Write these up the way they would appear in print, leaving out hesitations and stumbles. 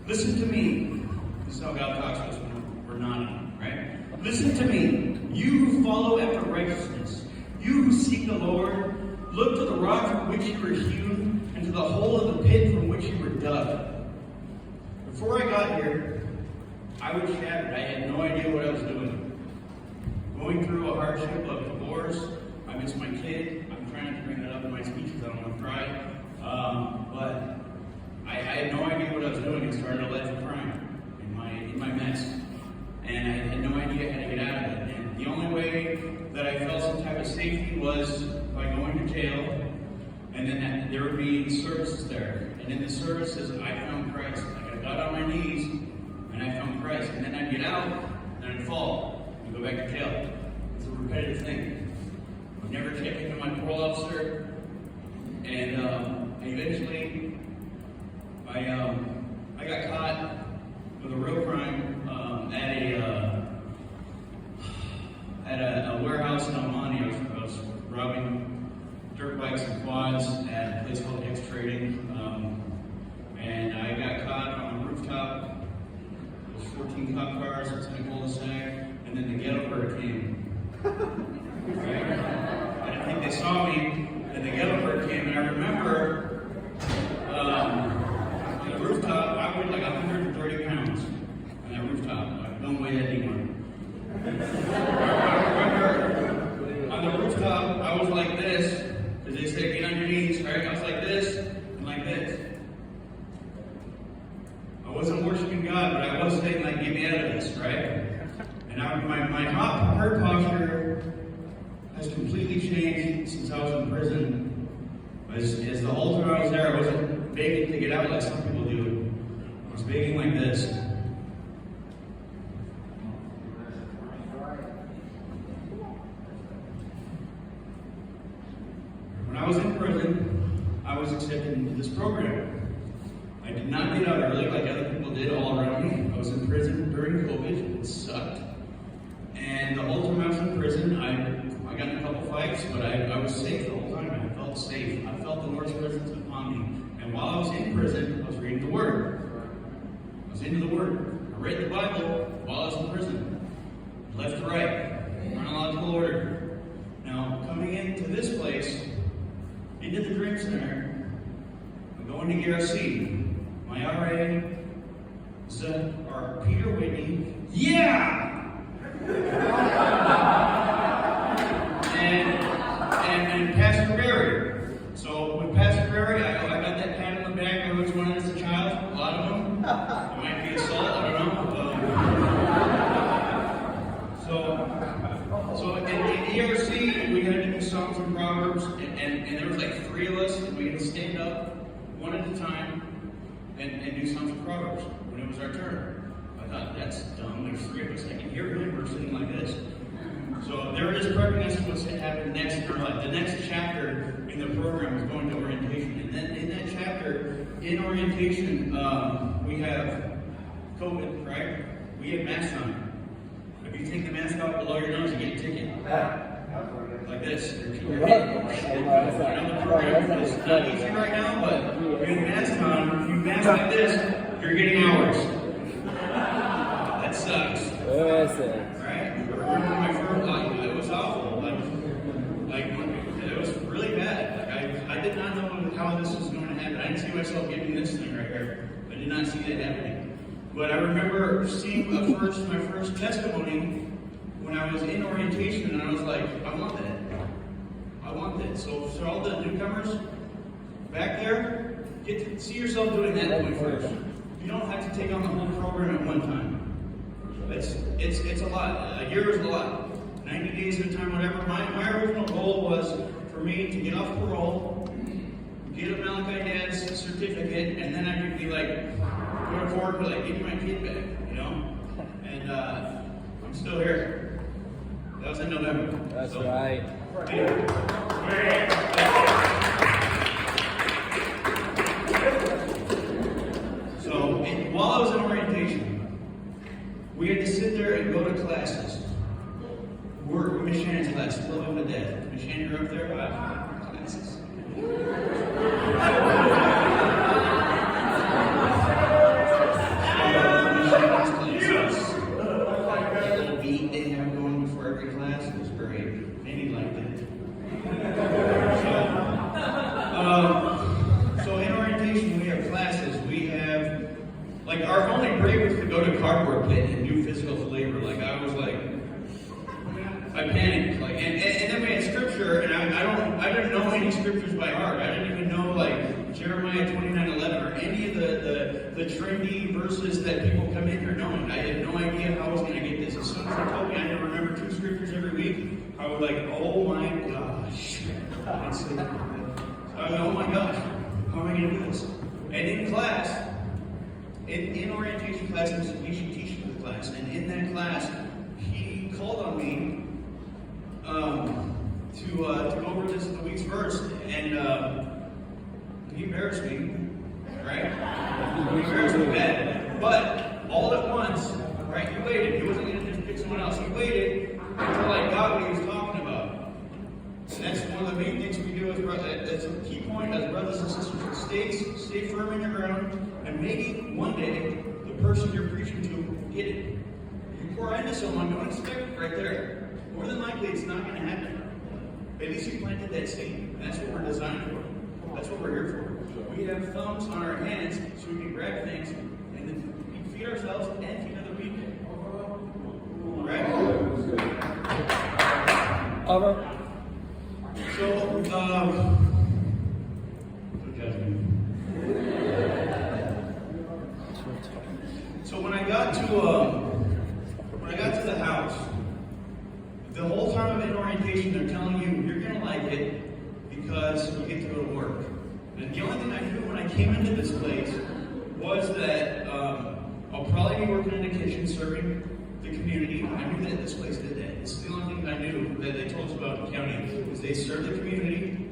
Listen to me. This is how God talks to us when we're nodding, right? Listen to me, you who follow after righteousness, you who seek the Lord, look to the rock from which you were hewn, and to the hole of the pit from which you were dug. Before I got here, I was shattered. I had no idea what I was doing. Going through a hardship of divorce, I miss my kid. I'm trying not to bring that up in my speeches. I don't want to cry. But I had no idea what I was doing and started a life of crime in my mess. And I had no idea how to get out of it. And the only way that I felt some type of safety was by going to jail. And then there would be services there. And in the services, I found Christ. Like I got on my knees and I found Christ. And then I'd get out and I'd fall and go back to jail. It's a repetitive thing. I've never checked into my parole officer. And eventually, I got caught with a real crime at a warehouse in Almani. I was robbing dirt bikes and quads at a place called X Trading. And I got caught on a rooftop. There was 14 cop cars. It's in a cul-de-sac. And then the ghetto bird came. Right? I think they saw me, and the ghetto bird came. And I remember on the rooftop, I weighed like 130 pounds on that rooftop. I don't weigh that anymore. I remember on the rooftop, I was like this, because they said, get on your knees, right? I was like this, and like this. I wasn't worshiping God, but I was saying, like, get me out of this, right? And my heart posture has completely changed since I was in prison. As the whole time I was there, I wasn't begging to get out like some people do. I was begging like this. When I was in prison, I was accepted into this program. I did not get out early like other people did all around me. I was in prison during COVID. It sucked. And the whole time I was in prison, I got in a couple fights, but I was safe the whole time. I felt safe. I felt the Lord's presence upon me. And while I was in prison, I was reading the Word. I was into the Word. I read the Bible while I was in prison. Left to right. Chronological order. Now, coming into this place, into the Dream Center, I'm going to GRC. My RA is our Peter Whitney. Yeah! and Pastor Barry. So with Pastor Barry, I got that pat on the back. I always wanted as a child. A lot of them. It might be assault. I don't know. So in ERC, we had to do Psalms and Proverbs, and there was like 3 of us, and we had to stand up one at a time and do Psalms and Proverbs when it was our turn. I thought, that's dumb. There's 3 of us. I can hear him. We're sitting like this. So there is prepping us what's to happen next in our life. The next chapter in the program is going to orientation. And then in that chapter, in orientation, we have COVID, right? We have masks on. If you take the mask off below your nose, you get a ticket. Like this. I know the program is not easy right now, but if you have a mask on, if you mask like this, you're getting hours. That sucks. Right? I remember my first life, it was awful. Like it was really bad. Like I did not know how this was going to happen. I didn't see myself getting this thing right here. I did not see that happening. But I remember seeing my first testimony when I was in orientation, and I was like, I want that. I want that. So for all the newcomers back there, get to see yourself doing that point first. You don't have to take on the whole program at one time. It's a lot. A year is a lot. 90 days at a time, whatever. My original goal was for me to get off parole, get a Malachi Dad's certificate, and then I could be like, going forward, be like, give me my kid back, you know? And I'm still here. That was in November. That's right. So while I was in orientation, we had to sit there and go to classes. We're Miss Shannon's class, Love Him to Death. Miss Shannon, you're up there? Classes. Like, our only break was to go to cardboard pit and do physical labor. Like, I was like, I panicked. Like, and then we had scripture, and I didn't know any scriptures by heart. I didn't even know, like, Jeremiah 29:11 or any of the trendy verses that people come in here knowing. I had no idea how I was going to get this. As soon as they told me I had to remember 2 scriptures every week, I was like, oh my gosh. I was like, oh my gosh, how am I going to do this? And in class, in orientation class, he should teach the class, and in that class, he called on me to go over the week's verse, and he embarrassed me, right? He embarrassed me bad, but all at once, right? He waited. He wasn't going to just pick someone else. He waited until I got what he was talking about. And that's one of the main things we do as brothers. That's a key point as brothers and sisters. Stay firm in your ground, and maybe one day the person you're preaching to will get it. You pour into someone, don't expect it right there. More than likely, it's not going to happen. At least you planted that seed. That's what we're designed for. That's what we're here for. We have thumbs on our hands so we can grab things and then we can feed ourselves and feed other people. Right? So, so when I got to the house, the whole time I'm in orientation, they're telling you you're gonna like it because you get to go to work. And the only thing I knew when I came into this place was that I'll probably be working in the kitchen serving the community. I knew that this place did that. It's the only thing I knew that they told us about in the county is they serve the community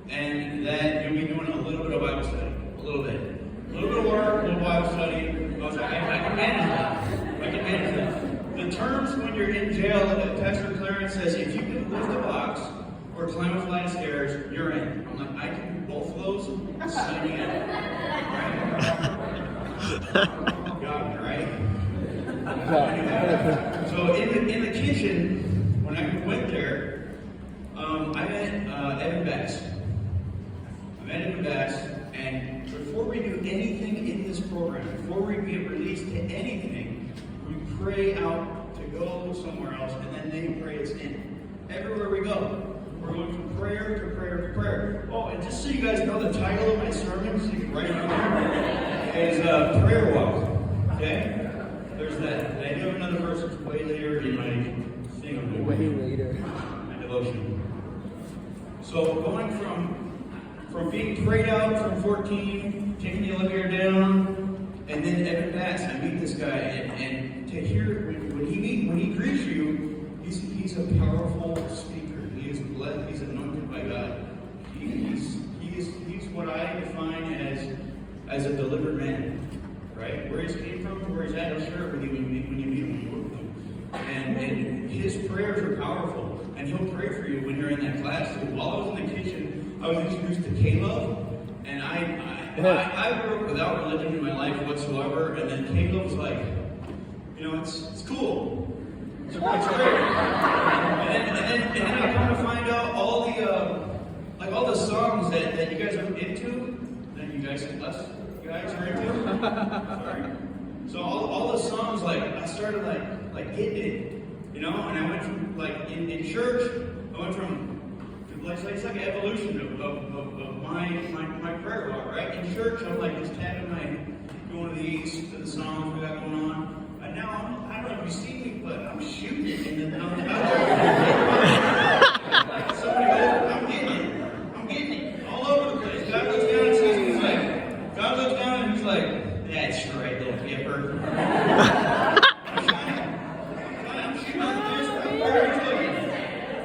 and that you'll be doing a little bit of Bible study. A little bit of work, a little Bible study. I was like, I can manage that. I can manage that. The terms when you're in jail, Pastor Clarence says, if you can lift a box or climb a flight of stairs, you're in. I'm like, I can do both of those. Sign me up. Right? Got me, right? So in the kitchen, when I went there, I met Evan Bass. And before we do anything in this program, before we get released to anything, we pray out to go somewhere else, and then they pray us in. Everywhere we go, we're going from prayer to prayer to prayer. Oh, and just so you guys know, the title of my sermon, so you can write it on there, is Prayer Walk. Okay? There's that. And I do have another verse that's way later in my thing. Way later. My devotion. So going from being prayed out from 14, taking the elevator down, and then Evan Bass, I meet this guy, and to hear when he greets you, he's a powerful speaker. He is blessed. He's anointed by God. He's what I define as a delivered man. Right? Where he's came from, where he's at, he'll share it with you when you meet him, when you work with him. And his prayers are powerful. And he'll pray for you when you're in that class. So while I was in the kitchen, I was introduced to Caleb. And I grew up without religion in my life whatsoever. And then Caleb was like, it's cool. It's great. And then I come to find out all the songs that you guys are into. That you guys are into. Sorry. So all the songs, like I started like getting it, and I went from in church, I went from it's like an evolution of my prayer walk, right? In church, I'm like just tapping going to these to the songs we got going on, and now I don't know if you see me, but I'm shooting it, and then I'm somebody goes, I'm getting it all over the place. God looks down and says, God looks down and he's like, that's right, little kipper. I'm shooting on the dance floor.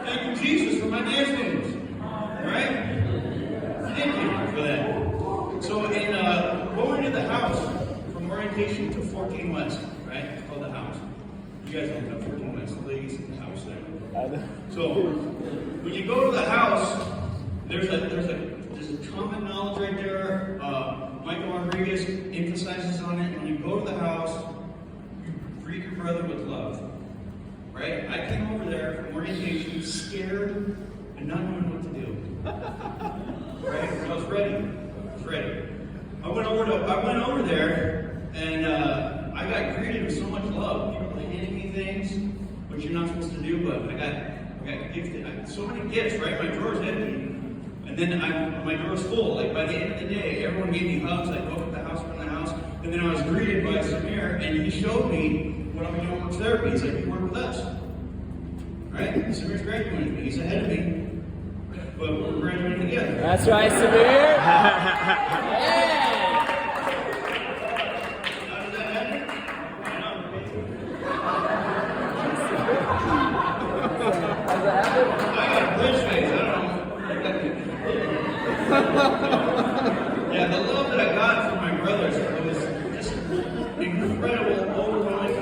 Thank you, Jesus, for my dance moves. Right? Thank you for that. So in going to the house from orientation to 14 West, right? It's called the house. You guys don't know 14 West, ladies in the house there. So when you go to the house, there's a ton of knowledge right there. Michael Rodriguez emphasizes on it. When you go to the house, you greet your brother with love. Right? I came over there from orientation scared and not knowing what to do. Right? I was ready. I went over there and treated with so much love. People handing me things, which you're not supposed to do, but I got gifted. So many gifts, right? My drawer's empty. And then my drawer's full. Like by the end of the day, everyone gave me hugs. I'd go up to the house, from the house. And then I was greeted by Samir, and he showed me what I'm doing with therapy. He's like, you work with us. Right? Samir's graduating with me. He's ahead of me. But we're graduating together. That's right, Samir. Yeah. How did that happen? How's that happen? I got a bridge face. I don't know. Yeah, the love that I got from my brothers was just incredible, overwhelming.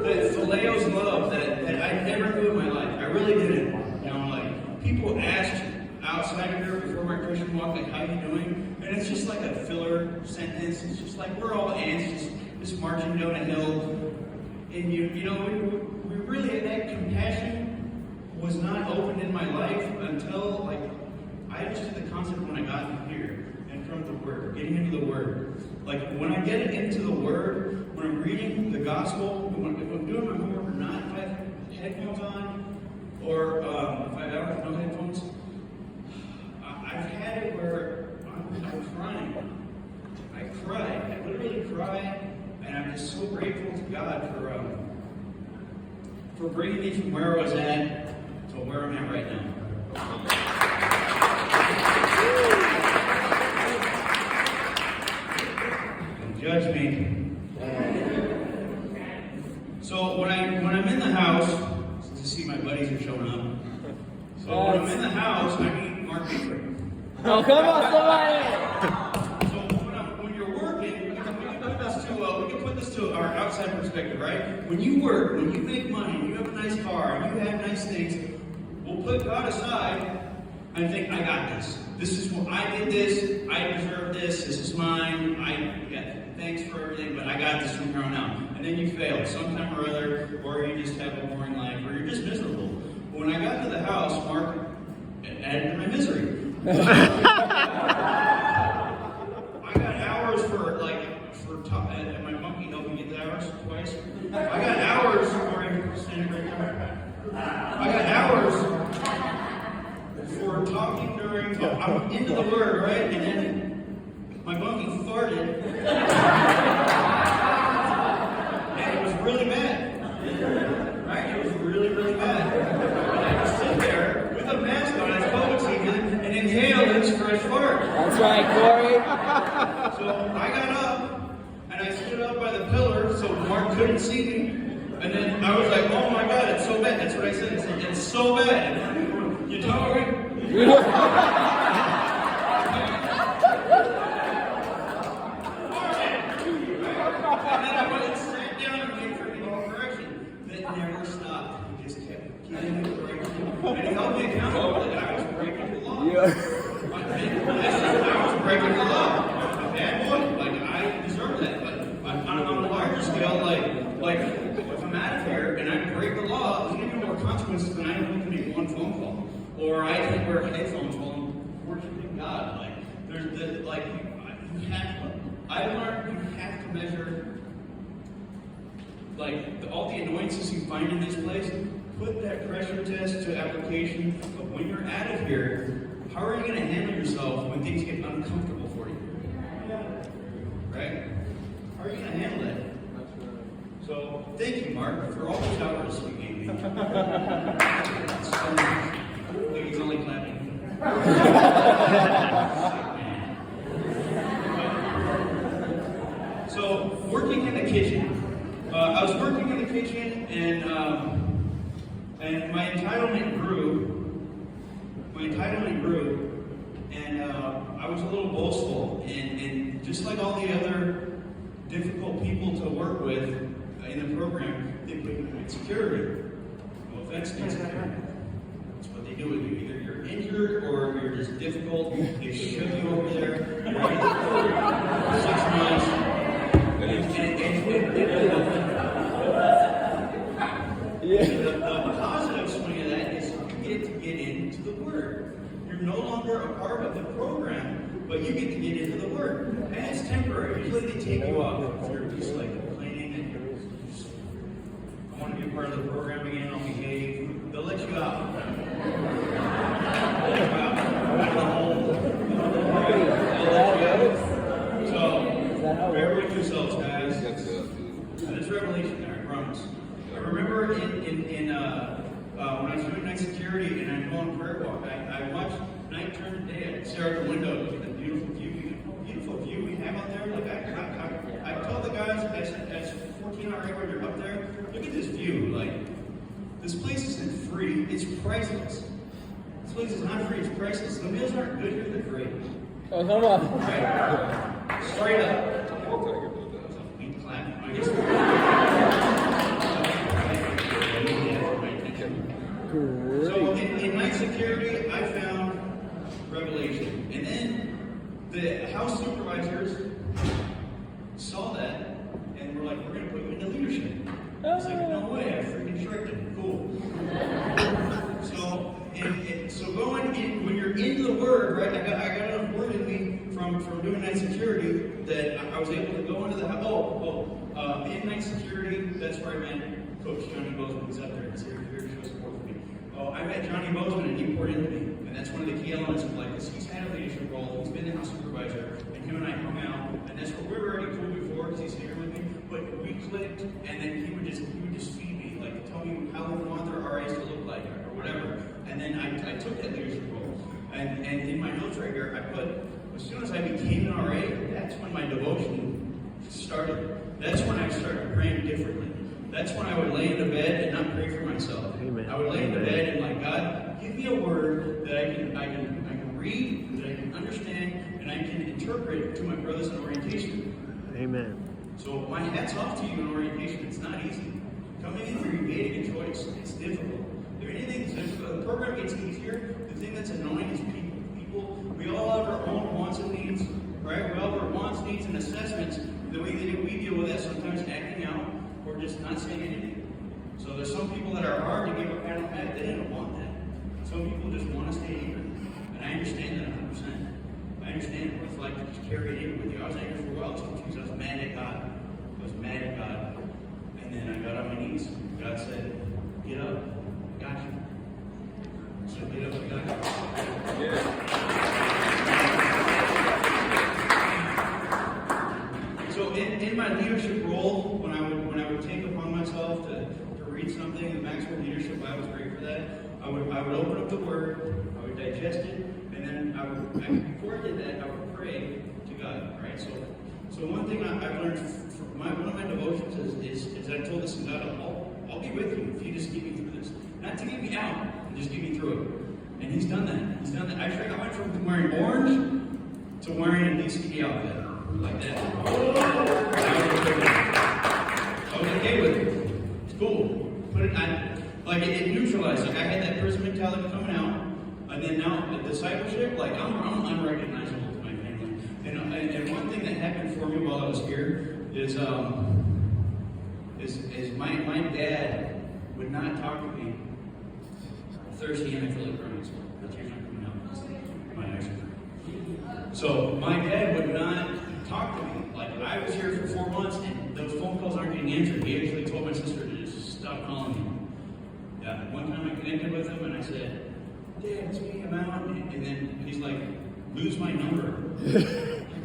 The Phileos love that I never knew in my life. I really didn't. You know, like people asked outside of here before my Christian walk, like, how you doing? And it's just like a filler sentence. It's just like we're all ants just marching down a hill. And you know, we really, that compassion was not opened in my life until like I understood the concept when I got here and from the Word, getting into the Word. Like when I get into the Word, when I'm reading the Gospel, if I'm doing my homework or not, if I have headphones on, or if I have no headphones, I've had it where I'm crying. I cry. I literally cry, and I'm just so grateful to God for bringing me from where I was at to where I'm at right now. Don't judge me. So when I'm in the house, to see my buddies are showing up. So when I'm in the house, I meet Mark Beaver. Oh, come on, somebody! So when you're working, we can put this to our outside perspective, right? When you work, when you make money, you have a nice car, you have nice things, we'll put God aside and think, I got this. This is what I did this, I deserve this is mine, thanks for everything, but I got this from here on out. And then you fail sometime or other, or you just have a boring life, or you're just miserable. But when I got to the house, Mark added to my misery. I got hours and my monkey helped me get the hours twice. I got hours for talking during, I'm into the Word, right? And then my monkey farted. And it was really bad. Right? It was really, really bad. And I had to sit there with a mask on, it's COVID season, and inhale his fresh fart. That's right, Corey. So I got up, and I stood up by the pillar so Mark couldn't see me. And then I was like, oh my God, it's so bad. That's what I said. I said, it's so bad. You tolerate? And then I went and sat down and waited for any correction. That never stopped. He just kept giving me correction. And he held me accountable that I was breaking the law. I was breaking the law. A bad boy. Like, I deserve that. But on a larger scale, like if I'm out of here and I break the law, there's going to be more consequences than I don't have to make one phone call. Or I can wear headphones while I'm worshiping God. Like, you have to, I learned you have to measure, all the annoyances you find in this place, put that pressure test to application. But when you're out of here, how are you going to handle yourself when things get uncomfortable for you? Right? How are you going to handle that? So, thank you, Mark, for all those hours you gave me. He's only clapping. So, working in the kitchen. I was working in the kitchen, and my entitlement grew. And I was a little boastful. And just like all the other difficult people to work with in the program, they put you in security. No offense to security. That's what they do with you. Either you're injured or you're just difficult. They shove you over there. Right? 6 months. The positive swing of that is you get into the Word. You're no longer a part of the program, but you get to get into the Word. And it's temporary. Usually they take you off if you're just like complaining and part of the program again, I'll behave. They'll let you out. So, bear with yourselves, guys. There's revelation there, I promise. I remember when I was doing night security and I'd go on prayer walk, I watched night turn to day. I'd stare out the window, look at the beautiful view we have out there. Like I tell the guys as 14 RA when you're up there, look at this view. Like, this place isn't free, it's priceless. This place is not free, it's priceless. The meals aren't good here, they're great. Oh, come on. Right? Straight up. We clap. I guess so in night security, I found revelation. And then the house supervisors saw that and were like, we're going to put you into leadership. I was like, no way, I freaking shredded. Cool. So going in, when you're in the Word, right, I got enough Word in me from doing night security that I was able to go into the house. In night security, that's where I met Coach Johnny Bozeman. He's up there. He's here to show support for me. I met Johnny Bozeman and he poured into me. And that's one of the key elements of like this. He's had a leadership role. He's been the house supervisor. And him and I hung out. And that's what we were already cool before because he's here with me. But we clicked and then he would just feed me. Like tell me how we want their RAs to look like or whatever. And then I took that leadership role. And in my notes right here, I put, as soon as I became an RA, that's when my devotion started. That's when I started praying differently. That's when I would lay into bed and not pray for myself. Amen. I would lay into bed and like, God, give me a word that I can read, that I can understand, and I can interpret to my brothers in orientation. Amen. So my hat's off to you in orientation. It's not easy. Coming in where you're making a choice, it's difficult. If anything that's difficult, the program gets easier. The thing that's annoying is people. We all have our own wants and needs, right? We all have our wants, needs, and assessments. The way that we deal with that, sometimes acting out or just not saying anything. So there's some people that are hard to give a pat on the back. They don't want that. Some people just want to stay angry. And I understand that 100%. I understand what it's like to just carry it in with you. I was angry for a while. Sometimes I was mad at God. I was mad at God. And then I got on my knees. God said, get up. I got you. So get up. I got you. Yeah. So in my leadership role, when I would take upon myself to read something, the Maxwell Leadership Bible was great for that. I would open up the Word, I would digest it, and then before I did that, I would pray to God. Right. So one thing I've learned from one of my devotions is I told this to God, I'll be with you if you just get me through this. Not to get me out, but just get me through it. And He's done that. He's done that. Actually, I went from wearing orange to wearing a DCD outfit. Like that. I was okay with it. It's cool. But it neutralized. Like I had that prison mentality coming out, and then now the discipleship, like I'm unrecognizable to my family. And one thing that happened for me while I was here is my dad would not talk to me Thursday and I feel like crying. The tears aren't coming out. My eyes are crying. So my dad would not talk to me. Like I was here for 4 months and those phone calls aren't getting answered. He actually told my sister to just stop calling me. Yeah, one time I connected with him and I said, Dad, it's me, I'm out. And then he's like, lose my number.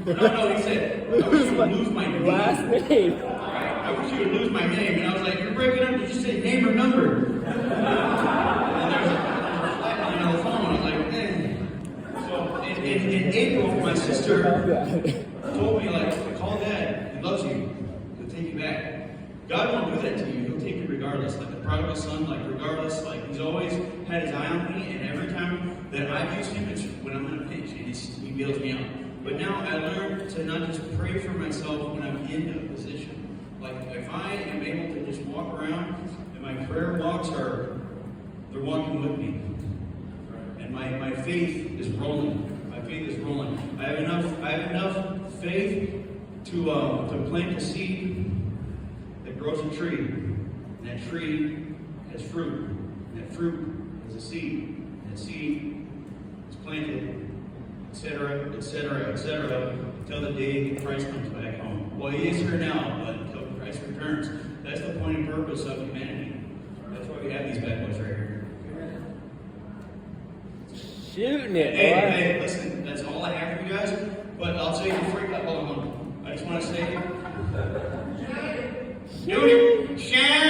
No, he said, I wish you would lose my name. Last name. Right? I wish you would lose my name. And I was like, you're breaking up, did you say name or number? And there's a flag on the phone. I was like, man. So in April, my sister told me, like, call Dad. He loves you. He'll take you back. God won't do that to you. He'll take you regardless. Like the prodigal son, like regardless. Like he's always had his eye on me. And every time that I've used him, it's when I'm in a pinch. And he bails me out. But now I learned to not just pray for myself when I'm in a position. Like if I am able to just walk around and my prayer walks they're walking with me. And my faith is rolling. My faith is rolling. I have enough faith to plant a seed that grows a tree. And that tree has fruit. And that fruit is a seed. And that seed is planted, etc., etc., etc., until the day Christ comes back home. Well, He is here now, but until Christ returns. That's the point and purpose of humanity. we have these bad boys right here. Shooting it, Hey, boy. hey, listen, that's all I have for you guys. But I'll tell you before you hold on. I just want to say, dude, Sharon.